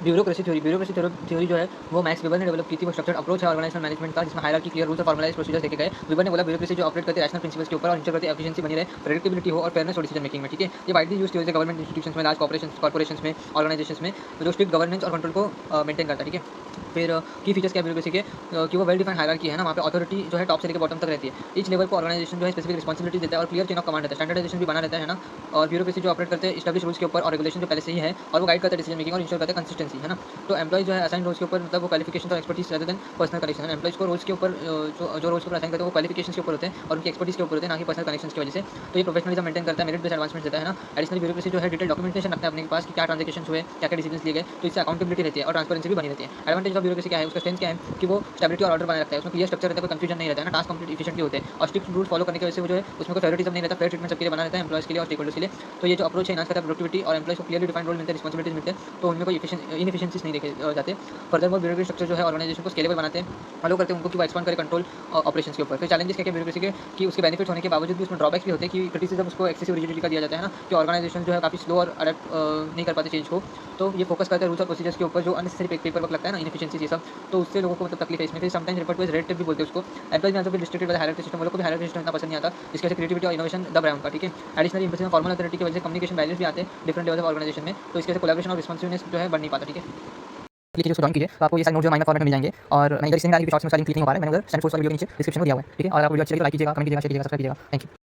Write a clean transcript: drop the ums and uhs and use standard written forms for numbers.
Bureaucracy theory जो है वो मैक्स वेबर ने डेवलप की थी। वो स्ट्रक्चर्ड अप्रोच है ऑर्गेनाइजेशनल मैनेजमेंट का, जिसमें हायरार्की, क्लियर रूल्स और फॉर्मलाइज्ड प्रोसीजर्स देखे गए। वेबर ने बोला ब्यूरोक्रेसी जो ऑपरेट करती है रैशनल प्रिंसिपल्स के ऊपर और इंश्योर करती है एफिशिएंसी बनी रहे, प्रेडिक्टेबिलिटी हो और फेयरनेस हो डिसीजन मेकिंग में। ठीक है, ये वाइडली यूज्ड थ्योरी है गवर्नमेंट इंस्टीट्यूशंस में, लार्ज कॉर्पोरेशंस में, ऑर्गेनाइजेशंस में, जो स्ट्रिक्ट गवर्नेंस और कंट्रोल को मेंटेन करता है। ठीक है, फिर की फीचर्स क्या है ब्यूरोक्रेसी के, कि वो वेल डिफाइंड हायरार्की है ना, वहाँ पे अथॉरिटी जो है टॉप से लेकर बॉटम तक रहती है। ईच लेवल को ऑर्गेनाइजेशन जो है स्पेसिफिक रिस्पांसिबिलिटी देता है और क्लियर चेन ऑफ कमांड रहता है, स्टैंडर्डाइजेशन भी बना रहता है ना। और ब्यूरोक्रेसी जो ऑपरेट करते हैं एस्टैब्लिश रूल्स के ऊपर और रेगुलेशन जो पहले से ही है, और वो गाइड करता है डिसीजन मेकिंग और इंश्योर करता है कंसिस्टेंसी, है ना। तो एम्प्लॉय जो है असाइन रोल्स के ऊपर, मतलब वो क्वालिफिकेशन और expertise rather than personal connection. Employees को रोल्स के ऊपर जो रोल्स के ऊपर असाइन करते हैं वो क्वालिफिकेशन के ऊपर होते हैं और उनकी एक्सपर्टीज के ऊपर होते हैं, ना कि पर्सनल कनेक्शन की वजह से। तो ये प्रोफेशनलिज्म मेंटेन करता है, मेरिट बेस्ड एडवांसमेंट देता है ना। एडिशनल ब्यूरोक्रेसी जो है डिटेल डॉक्यूमेंटेशन रखता है अपने पास कि क्या ट्रांजेक्शन हुए, क्या क्या डिसीजन लिए गए, तो इससे अकाउंटेबिलिटी रहती है और ट्रांसपेरेंसी भी बनी रहती है। एडवांटेज ऑफ ब्यूरोक्रेसी क्या है, उसका स्ट्रेंथ क्या है कि वो स्टेबिलिटी और ऑर्डर बनाए रखता है, उसमें क्लियर स्ट्रक्चर रहता है, कोई कंफ्यूजन नहीं रहता है ना, टास्क कंप्लीट एफिशिएंटली होते हैं और स्ट्रिक्ट रूल फॉलो करने की वजह से वो जो है उसमें कोई फेवरेटिज्म नहीं रहता, फेयर ट्रीटमेंट सबके लिए बना रहता है, एम्प्लॉइज के लिए और स्टेकहोल्डर्स के लिए। तो ये जो अप्रोच है इनहांस करता है प्रोडक्टिविटी और एम्प्लॉइज को क्लियरली डिफाइंड रोल मिलते हैं, रिस्पांसिबिलिटीज मिलते हैं, तो उनमें कोई इनएफिशिएंसीज नहीं देखे जाते। फर्दरमोर ब्यूरोक्रेटिक स्ट्रक्चर जो है ऑर्गेनाइजेशन को स्केलेबल बनाते हैं, अलो करते हैं उनको कि वो एक्सपांड करे कंट्रोल ऑपरेशंस के ऊपर। फिर चैलेंजेस क्या क्या ब्यूरोक्रेसी के, कि उसके बेनिफिट्स होने के बावजूद भी उसमें ड्रॉबैक्स भी होते हैं, कि क्रिटिसिज्म उसको एक्सेसिव रिजिडिटी का दिया जाता है ना, कि ऑर्गेनाइजेशन जो है काफ़ी स्लो और अडेप्ट नहीं कर पाते चेंज को। तो ये फोकस करते हैं रूल्स और प्रोसीजर्स के ऊपर, जो अननेसेसरी पेपर वर्क लगता है ना, इनएफिशिएंसीज ये सब, तो उससे लोगों को मतलब तकलीफ है इसमें। फिर sometimes refer to as red tape भी बोलते हैं उसको। एम्प्लॉइज में also feel restricted by hierarchy system, वो लोग को भी हायरार्की सिस्टम इतना पसंद नहीं आता, जिसकी वजह से क्रिएटिविटी और इनोवेशन दब रहा है उनका। ठीक है, एडिशनली एम्फेसिस में फॉर्मल अथॉरिटी की वजह से कम्युनिकेशन बैरियर्स भी आते हैं डिफरेंट लेवल्स ऑफ ऑर्गेनाइजेशन में, तो इसके वजह से कोलैबोरेशन और रिस्पॉन्सिवनेस जो है बढ़ नहीं पाता। ठीक है, लिखिए उसको जॉइन कीजिए, तो आपको ये सारे नोट जो माइनर फॉर्मेट में मिल जाएंगे। और मैं इधर इसलिए नहीं डाली कि शॉर्ट्स में सारी क्लिक नहीं हो पा रहा है, मैंने उधर सेंड फोर्स वाला वीडियो के नीचे डिस्क्रिप्शन में दिया हुआ है। ठीक है, और आपको वीडियो अच्छी लगी तो लाइक कीजिएगा, कमेंट कीजिएगा, शेयर कीजिएगा, सब्सक्राइब कीजिएगा। Thank you.